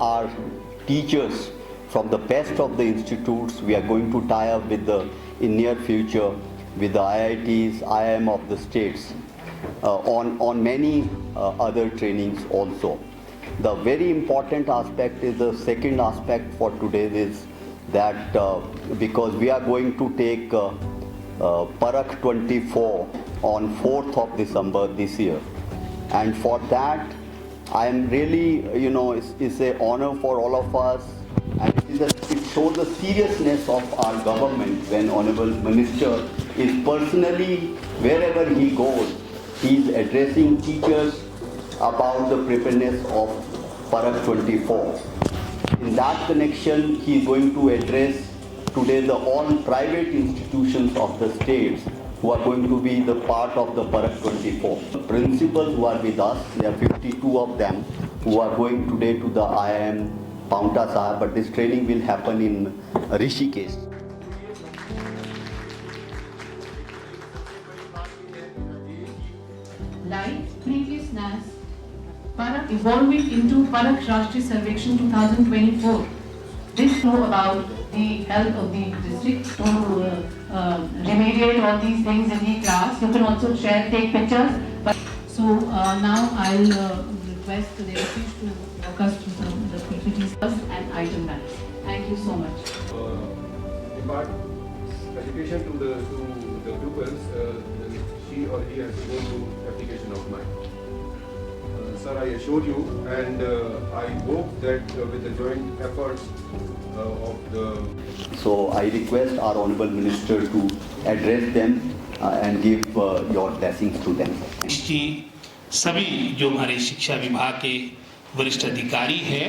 our teachers from the best of the institutes. We are going to tie up with in near future with the IITs, IIM of the states on many other trainings also. The very important aspect is the second aspect for today is that because we are going to take Parakh 24 on 4th of December this year, and for that I am really, it's an honor for all of us, and it shows the seriousness of our government when Honorable Minister is personally, wherever he goes, he is addressing teachers about the preparedness of Parakh 24. In that connection, he is going to address today the all private institutions of the states who are going to be the part of the Parakh 24. The principals who are with us, there are 52 of them who are going today to the IIM Paonta Sahib, but this training will happen in Rishikesh. Like previous NAS, Parakh evolving into Parakh Rashtriya Sarvekshan 2024. This know about the health of the district to remediate all these things in the class. You can also share, take pictures. So now I'll request the Devashish to walk us through some of the PPTs and item banks. Thank you so much. Impart education to the pupils. She or he has to go to application of mine. Sir, I assure you, and I hope that with the joint efforts of the... So I request our Honorable Minister to address them and give your blessings to them. सभी जो हमारे शिक्षा विभाग के वरिष्ठ अधिकारी हैं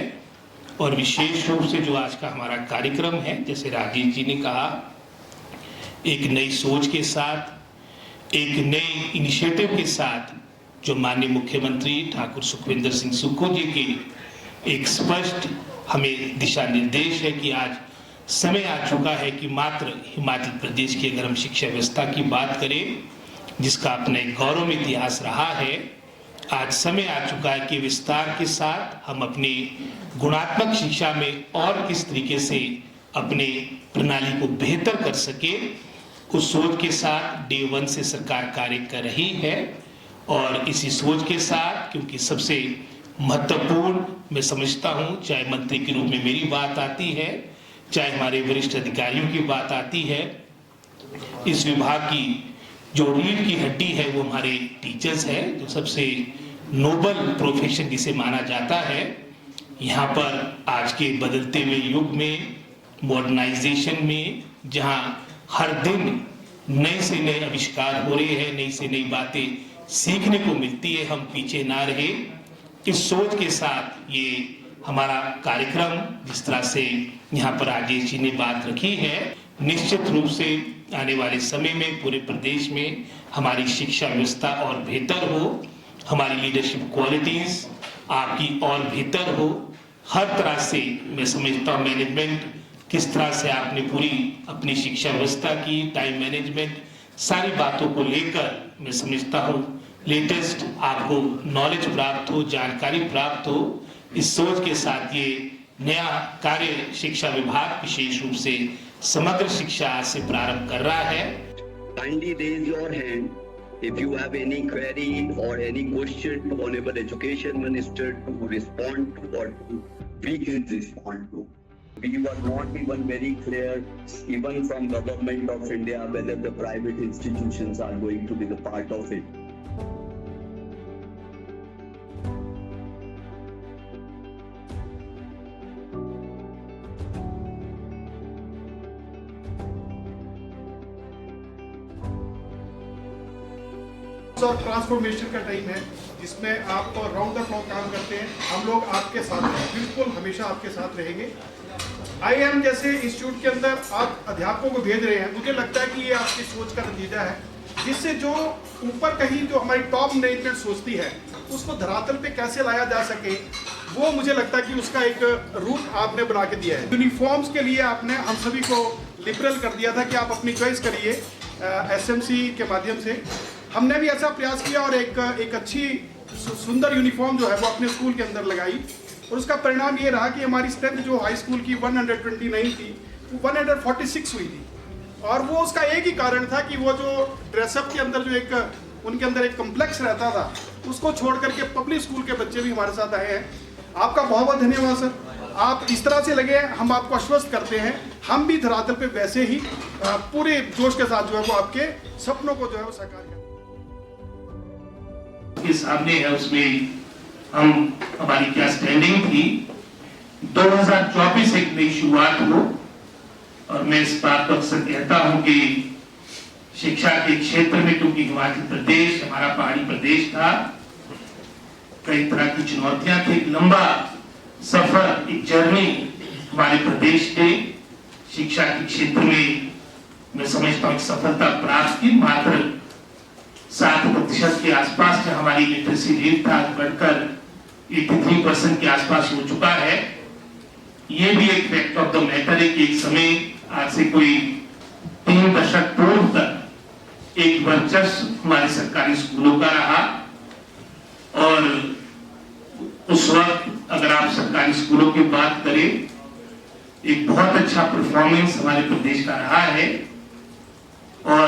और विशेष रूप से जो आज का हमारा कार्यक्रम है, जैसे राजीव जी ने कहा, एक नई सोच के साथ, एक नए इनिशिएटिव के साथ जो माननीय मुख्यमंत्री ठाकुर सुखविंदर सिंह सुक्खू जी के एक स्पष्ट हमें दिशा निर्देश है कि आज समय आ चुका है कि मात्र हिमाचल प्रदेश की अगर हम शिक्षा व्यवस्था की बात करें, जिसका अपना एक गौरव इतिहास रहा है, आज समय आ चुका है कि विस्तार के साथ हम अपनी गुणात्मक शिक्षा में और किस तरीके से अपने प्रणाली को बेहतर कर सके, उस सोच के साथ डे 1 से सरकार कार्य कर रही है। और इसी सोच के साथ, क्योंकि सबसे महत्वपूर्ण मैं समझता हूँ, चाहे मंत्री के रूप में मेरी बात आती है, चाहे हमारे वरिष्ठ अधिकारियों की बात आती है, इस विभाग की जो रीढ़ की हड्डी है वो हमारे टीचर्स है, जो सबसे नोबल प्रोफेशन जिसे माना जाता है। यहाँ पर आज के बदलते हुए युग में, मॉडर्नाइजेशन में, जहाँ हर दिन नए से नए आविष्कार हो रहे हैं, नई से नई बातें सीखने को मिलती है, हम पीछे ना रहे, इस सोच के साथ ये हमारा कार्यक्रम जिस तरह से यहाँ पर राजेश जी ने बात रखी है, निश्चित रूप से आने वाले समय में पूरे प्रदेश में हमारी शिक्षा व्यवस्था और बेहतर हो, हमारी लीडरशिप क्वालिटीज आपकी और बेहतर हो। हर तरह से मैं समझता हूँ मैनेजमेंट किस तरह से आपने पूरी अपनी शिक्षा व्यवस्था की, टाइम मैनेजमेंट, सारी बातों को लेकर मैं समझता हूँ लेटेस्ट आपको नॉलेज प्राप्त हो, जानकारी प्राप्त हो। इस सोच के साथ ये नया कार्य शिक्षा विभाग विशेष रूप से समग्र शिक्षा आज से प्रारंभ कर रहा है। Kindly raise your hand if you have any query or any question to Honorable Education Minister to respond to or to we can respond to. We were not even very clear, even from Government of India, whether the private institutions are going to be the part of it. और transformation का time है जिसमें आप round the clock काम करते हैं। हम लोग आपके साथ हैं, बिल्कुल हमेशा आपके साथ रहेंगे। IIM जैसे इंस्टीट्यूट के अंदर आप अध्यापकों को भेज रहे हैं, मुझे लगता है कि ये आपकी सोच का नतीजा है, जिससे जो ऊपर कहीं जो हमारी टॉप मैनेजमेंट सोचती है उसको धरातल पे कैसे लाया जा सके, वो मुझे लगता है कि उसका एक रूट आपने बना के दिया है। यूनिफॉर्म्स के लिए आपने हम सभी को लिबरल कर दिया था कि आप अपनी चॉइस करिए SMC के माध्यम से। हमने भी ऐसा प्रयास किया और एक अच्छी सुंदर यूनिफॉर्म जो है वो अपने स्कूल के अंदर लगाई। और उसका परिणाम ये रहा कि हमारी स्ट्रेंथ जो हाई स्कूल की 129 थी वो 146 हुई थी। और वो उसका एक ही कारण था कि वो जो ड्रेसअप के अंदर जो एक उनके अंदर एक कम्प्लेक्स रहता था, उसको छोड़ करके पब्लिक स्कूल के बच्चे भी हमारे साथ आए हैं। आपका बहुत बहुत धन्यवाद सर। आप इस तरह से लगे, हम आपको आश्वस्त करते हैं, हम भी धरातल पे वैसे ही पूरे जोश के साथ जो है वो आपके सपनों को जो है वो साकार करें। के सामने है उसमें हम हमारी क्या स्टैंडिंग थी। 2024 एक नई शुरुआत हो, और मैं इस बात को अक्सर कहता हूं कि शिक्षा के क्षेत्र में, क्योंकि हिमाचल प्रदेश हमारा पहाड़ी प्रदेश था, कई तरह की चुनौतियां थी, एक लंबा सफर, एक जर्नी हमारे प्रदेश ने शिक्षा के क्षेत्र में मैं समझता हूं सफलता प्राप्त की। मात्र 7% के आसपास जो हमारी लिटरेसी रेट था बढ़कर 83% के आसपास हो चुका है। ये भी एक फैक्ट ऑफ द मैटर है कि एक समय आज से कोई 3 दशक पूर्व तक एक वर्चस्व हमारे सरकारी स्कूलों का रहा, और उस वक्त अगर आप सरकारी स्कूलों की बात करें, एक बहुत अच्छा परफॉर्मेंस हमारे प्रदेश का रहा है, और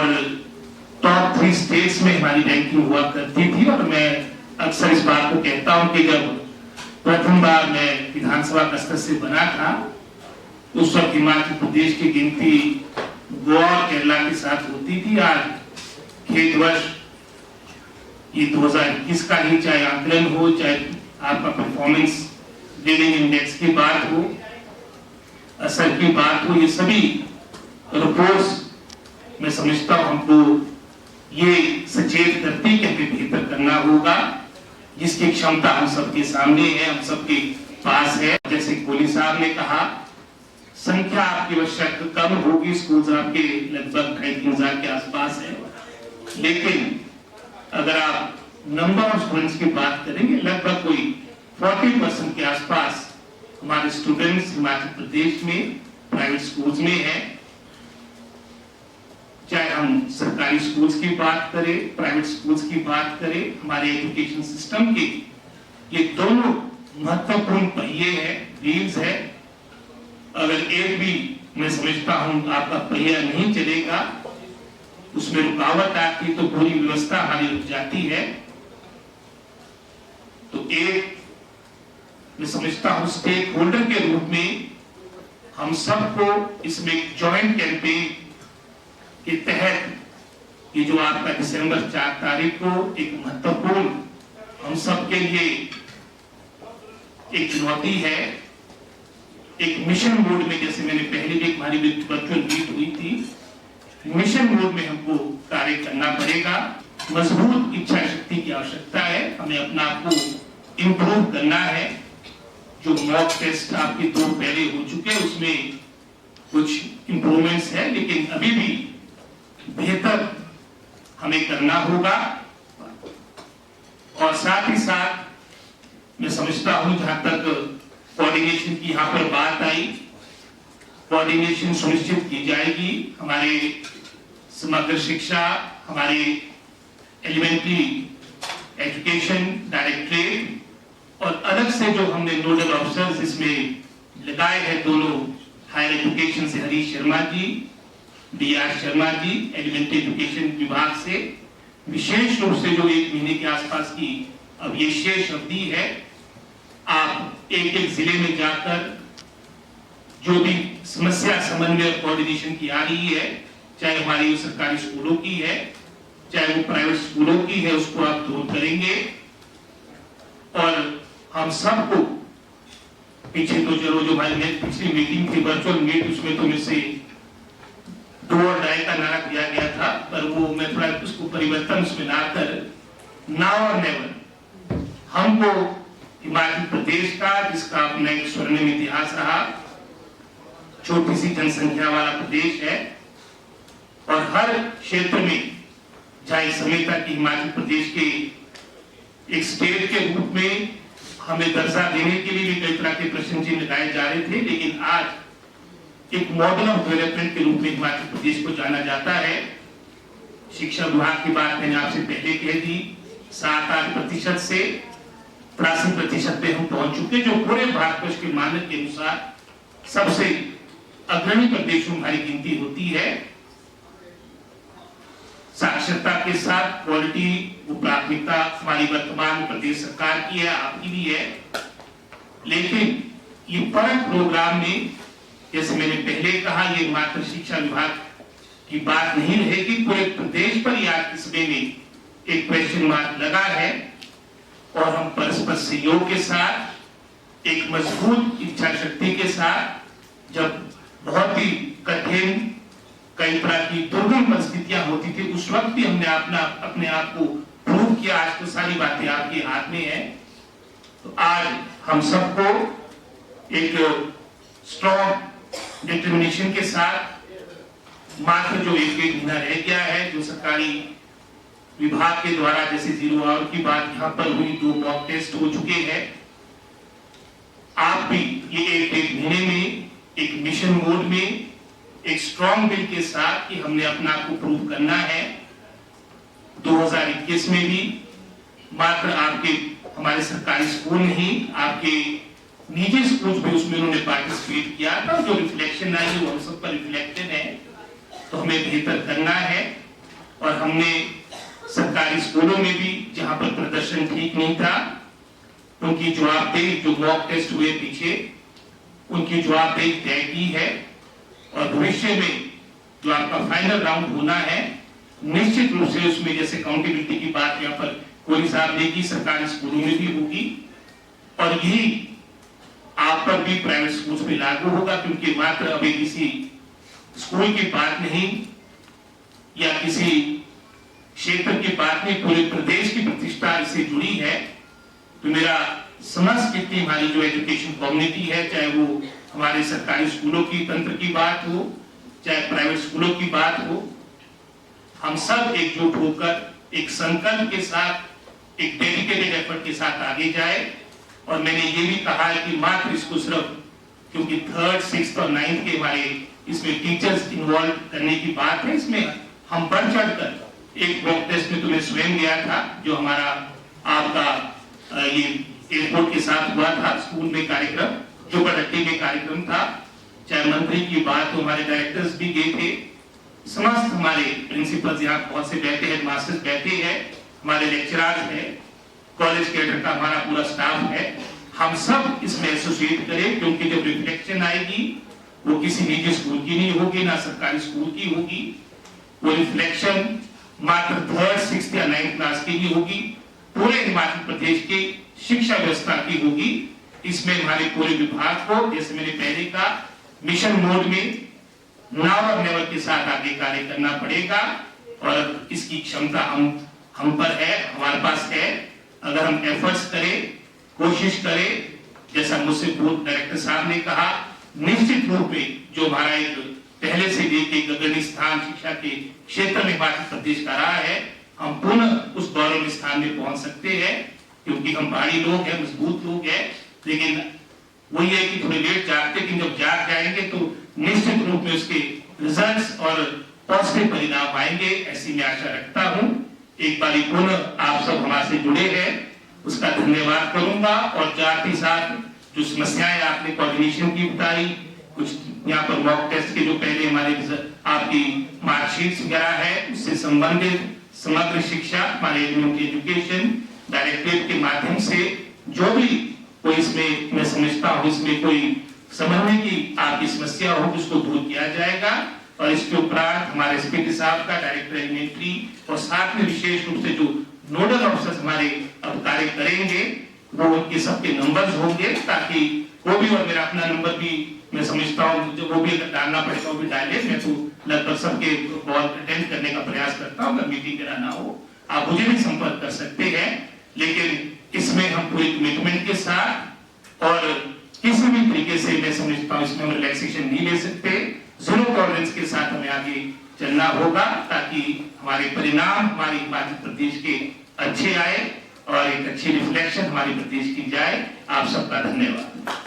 टॉप 3 स्टेट्स में हमारी रैंकिंग हुआ करती थी। और मैं अक्सर इस बात को कहता हूं कि जब प्रथम बार मैं विधानसभा का सदस्य बना था, उस वक्त हिमाचल प्रदेश की गिनती गोवा और केरला के साथ होती थी। आज खेदवश ये 2021 का ही चाहे आकलन हो, चाहे आपका परफॉर्मेंस रीडिंग इंडेक्स की बात हो, असर की बात हो, ये सभी रिपोर्ट्स मैं समझता हूं हमको ये सचेत करती कि हमें बेहतर करना होगा, जिसकी क्षमता हम सबके सामने है, हम सबके पास है। जैसे कोहली साहब ने कहा, संख्या आपकी आवश्यक कम होगी, स्कूल्स आपके लगभग 2500 के आसपास है, लेकिन अगर आप नंबर ऑफ स्टूडेंट्स की बात करेंगे, लगभग कोई 40% के आसपास हमारे स्टूडेंट्स हिमाचल प्रदेश में प्राइवेट स्कूल्स में हैं। चाहे हम सरकारी स्कूल्स की बात करें, प्राइवेट स्कूल्स की बात करें, हमारे एजुकेशन सिस्टम के ये दोनों महत्वपूर्ण पहिए हैं, व्हील्स है। अगर एक भी मैं समझता हूं आपका पहिया नहीं चलेगा, उसमें रुकावट आती तो पूरी व्यवस्था हमारी रुक जाती है। तो एक मैं समझता हूं स्टेक होल्डर के रूप में हम सबको इसमें एक जॉइंट कैंपेन के तहत ये जो आपका दिसंबर 4 तारीख को एक महत्वपूर्ण हम सबके लिए एक चुनौती है, एक मिशन मोड में, जैसे मैंने पहले भी हमारी वर्चुअल मीट हुई थी, मिशन मोड में हमको कार्य करना पड़ेगा। मजबूत इच्छा शक्ति की आवश्यकता है, हमें अपना आप को इम्प्रूव करना है। जो मॉक टेस्ट आपके 2 पहले हो चुके हैं, उसमें कुछ इम्प्रूवमेंट्स है, लेकिन अभी भी बेहतर हमें करना होगा। और साथ ही साथ मैं समझता हूं जहां तक कोऑर्डिनेशन की यहां पर बात आई, कोऑर्डिनेशन सुनिश्चित की जाएगी। हमारे समग्र शिक्षा, हमारे एलिमेंट्री एजुकेशन डायरेक्टरेट और अलग से जो हमने नोडल ऑफिसर्स इसमें लगाए हैं, दोनों हायर एजुकेशन से Harish Sharma ji, D R Sharma ji, elementary education विभाग से विशेष रूप से जो 1 महीने के आसपास की अब ये शेष अवधि है, आप एक जिले में जाकर जो भी समस्या समन्वय और कोऑर्डिनेशन की आ रही है, चाहे हमारी सरकारी स्कूलों की है, चाहे वो प्राइवेट स्कूलों की है, उसको आप दूर करेंगे। और हम सबको पीछे तो चलो जो हमारी पिछली मीटिंग थी वर्चुअल मीट, उसमें तो मुझसे 2 और 2.5 का नारा दिया गया था, पर वो मैं थोड़ा उसको परिवर्तन उसमें लाकर नाउ और नेवर हमको हिमाचल प्रदेश का, जिसका अपना एक स्वर्णिम इतिहास रहा, छोटी सी जनसंख्या वाला प्रदेश है, और हर क्षेत्र में जहां समय तक हिमाचल प्रदेश के एक स्टेट के रूप में हमें दर्जा देने के लिए भी कई तरह के प्रश्न चिन्ह लगाए जा रहे थे, लेकिन आज एक मॉडल ऑफ डेवलपमेंट के रूप में हिमाचल प्रदेश को जाना जाता है। शिक्षा विभाग की बात मैंने आपसे पहले कह दी, 7-8% से 83% पे हम पहुंच चुके, जो पूरे भारतवर्ष के मानक के अनुसार सबसे अग्रणी प्रदेशों में हमारी गिनती होती है। साक्षरता के साथ क्वालिटी वो प्राथमिकता हमारी वर्तमान प्रदेश सरकार की है, आपकी भी है। लेकिन ये परख प्रोग्राम में, जैसे मैंने पहले कहा, ये मात्र शिक्षा विभाग की बात नहीं रहेगी, पूरे प्रदेश पर ही आज के समय में एक क्वेश्चन मार्क लगा है। और हम परस्पर सहयोग के साथ, एक मजबूत इच्छा शक्ति के साथ, जब बहुत ही कठिन कई तरह की दुर्गम परिस्थितियां होती थी, उस वक्त भी हमने अपने आप को प्रूव किया। आज तो सारी बातें आपके हाथ में है। तो आज हम सबको एक स्ट्रॉन्ग डिटर्मिनेशन के साथ, मात्र जो एक महीना रह गया है, जो सरकारी विभाग के द्वारा जैसे 0 आवर की बात यहाँ पर हुई, 2 मॉक टेस्ट हो चुके हैं, आप भी ये एक महीने में एक मिशन मोड में एक स्ट्रॉन्ग विल के साथ कि हमने अपना आप को प्रूव करना है। 2021 में भी मात्र आपके हमारे सरकारी स्कूल नहीं, आपके निजी स्कूल भी उसमें उन्होंने पार्टिसिपेट किया था। जो रिफ्लेक्शन आई वो हम सब पर रिफ्लेक्टेड है। तो हमें बेहतर करना है। और हमने सरकारी स्कूलों में भी जहां पर प्रदर्शन ठीक नहीं था, उनकी जवाबदेही, जो मॉक टेस्ट हुए पीछे, उनकी जवाबदेही तय की है। और भविष्य में जो आपका फाइनल राउंड होना है, निश्चित रूप से उसमें जैसे अकाउंटेबिलिटी की बात यहाँ पर कोहली साहब ने की, सरकारी स्कूलों में भी होगी। और यही आप पर भी प्राइवेट स्कूल्स में लागू होगा, क्योंकि मात्र अभी किसी स्कूल की बात नहीं या किसी क्षेत्र की बात नहीं, पूरे प्रदेश की प्रतिष्ठा इससे जुड़ी है। तो मेरा समस्त जितनी हमारी जो एजुकेशन कम्युनिटी है, चाहे वो हमारे सरकारी स्कूलों की तंत्र की बात हो, चाहे प्राइवेट स्कूलों की बात हो, हम सब एकजुट होकर एक संकल्प के साथ, एक डेडिकेटेड एफर्ट के साथ आगे जाए। और मैंने ये भी कहा है कि मात्र इसको सिर्फ क्योंकि 3rd, 6th और 9th के हमारे इसमें टीचर्स इन्वॉल्व करने की बात है, इसमें हम बढ़ चढ़कर एक मॉक टेस्ट में तुम्हें स्वयं गया था, जो हमारा आपका ये एयरपोर्ट के साथ हुआ था स्कूल में कार्यक्रम, जो प्रोडक्टिव में कार्यक्रम था। चाहे मंत्री की बात हो, हमारे डायरेक्टर्स भी गए थे, समस्त हमारे प्रिंसिपल्स यहाँ बहुत से बैठे हैं, मास्टर्स बैठे हैं, हमारे लेक्चरर्स हैं, कॉलेज कैडर का हमारा पूरा स्टाफ है। हम सब इसमें एसोसिएट करें, क्योंकि जब रिफ्लेक्शन आएगी वो किसी निजी स्कूल की नहीं होगी, ना सरकारी स्कूल की होगी। वो रिफ्लेक्शन मात्र 3rd, 6th या 9th क्लास की ही होगी, पूरे हिमाचल प्रदेश की शिक्षा व्यवस्था की होगी। इसमें हमारे पूरे विभाग को, जैसे मैंने पहले कहा, मिशन मोड में नाउ और नेवर के साथ आगे कार्य करना पड़ेगा। और इसकी क्षमता हम पर है, हमारे पास है। अगर हम एफर्ट्स करें, कोशिश करें, जैसा मुझसे पूर्व डायरेक्टर साहब ने कहा, निश्चित रूप में जो हमारा एक पहले से एक अग्रणी स्थान शिक्षा के क्षेत्र में हिमाचल प्रदेश का रहा है, हम पुनः उस गौरव स्थान में पहुंच सकते हैं। क्योंकि हम भारी लोग हैं, मजबूत लोग हैं, लेकिन वही है कि थोड़ी लेट जागते, लेकिन जब जाग जाएंगे तो निश्चित रूप में उसके रिजल्ट्स और पॉजिटिव परिणाम आएंगे, ऐसी मैं आशा रखता हूं। एक बार पुनः आप सब हमारे से जुड़े हैं, उसका धन्यवाद करूंगा। और साथ ही साथ जो समस्याएं आपने कोऑर्डिनेशन की बताई, कुछ यहाँ पर मॉक टेस्ट के जो पहले हमारे आपकी मार्कशीट वगैरह है, उससे संबंधित समग्र शिक्षा हमारे एजुकेशन डायरेक्टरेट के माध्यम से जो भी कोई इसमें मैं समझता हूँ इसमें कोई समझने की आपकी समस्या हो, उसको दूर किया जाएगा। और इसके उपरांत हमारे एसपीटी साहब का, डायरेक्टर एलिमेंट्री, और साथ में विशेष रूप से जो नोडल ऑफिसर्स हमारे अब कार्य करेंगे, वो उनके सबके नंबर्स होंगे, ताकि वो भी, और मेरा अपना नंबर भी मैं समझता हूँ जो वो भी अगर डालना पड़ेगा वो भी डाले। मैं तो लगभग सबके कॉल अटेंड करने का प्रयास करता हूँ। अगर मीटिंग कराना हो आप मुझे भी संपर्क कर सकते हैं। लेकिन इसमें हम पूरी कमिटमेंट के साथ और किसी भी तरीके से मैं समझता हूँ इसमें हम रिलैक्सेशन नहीं ले सकते, जीरो टॉलरेंस के साथ हमें आगे चलना होगा, ताकि हमारे परिणाम हमारे हिमाचल प्रदेश के अच्छे आए और एक अच्छी रिफ्लेक्शन हमारे प्रदेश की जाए। आप सबका धन्यवाद।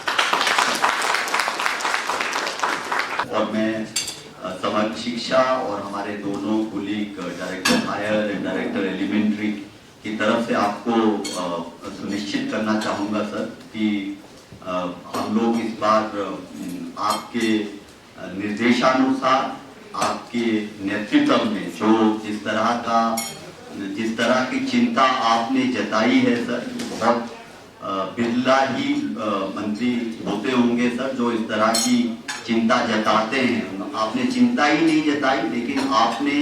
और मैं समग्र शिक्षा और हमारे दोनों colleague director higher and director elementary की तरफ से आपको सुनिश्चित करना चाहूँगा सर कि हम लोग इस बार आपके निर्देशानुसार आपके नेतृत्व में जो जिस तरह की चिंता आपने जताई है सर, बहुत बिरला ही मंत्री होते होंगे सर जो इस तरह की चिंता जताते हैं। आपने चिंता ही नहीं जताई, लेकिन आपने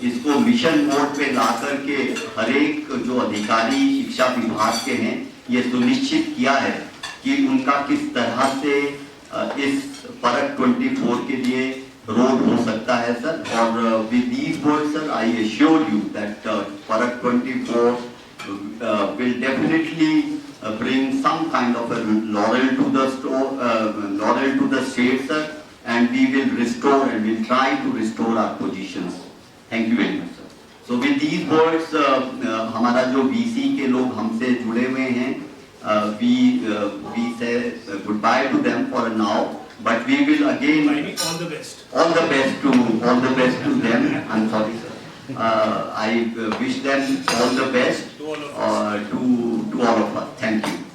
इसको मिशन मोड पे ला करके हर एक जो अधिकारी शिक्षा विभाग के हैं ये सुनिश्चित किया है कि उनका किस तरह से इस परख 24 के लिए रोल हो सकता है सर। और with these words sir I assure you that परख 24 will definitely bring some kind of a laurel to the state sir, and we will restore and we'll try to restore our positions. Thank you very much sir. So with these words हमारा जो VC के लोग हमसे जुड़े हुए हैं we say goodbye to them for now, but we will again all the best. all the best to them. I'm sorry sir. I wish them all the best to all of us. Thank you.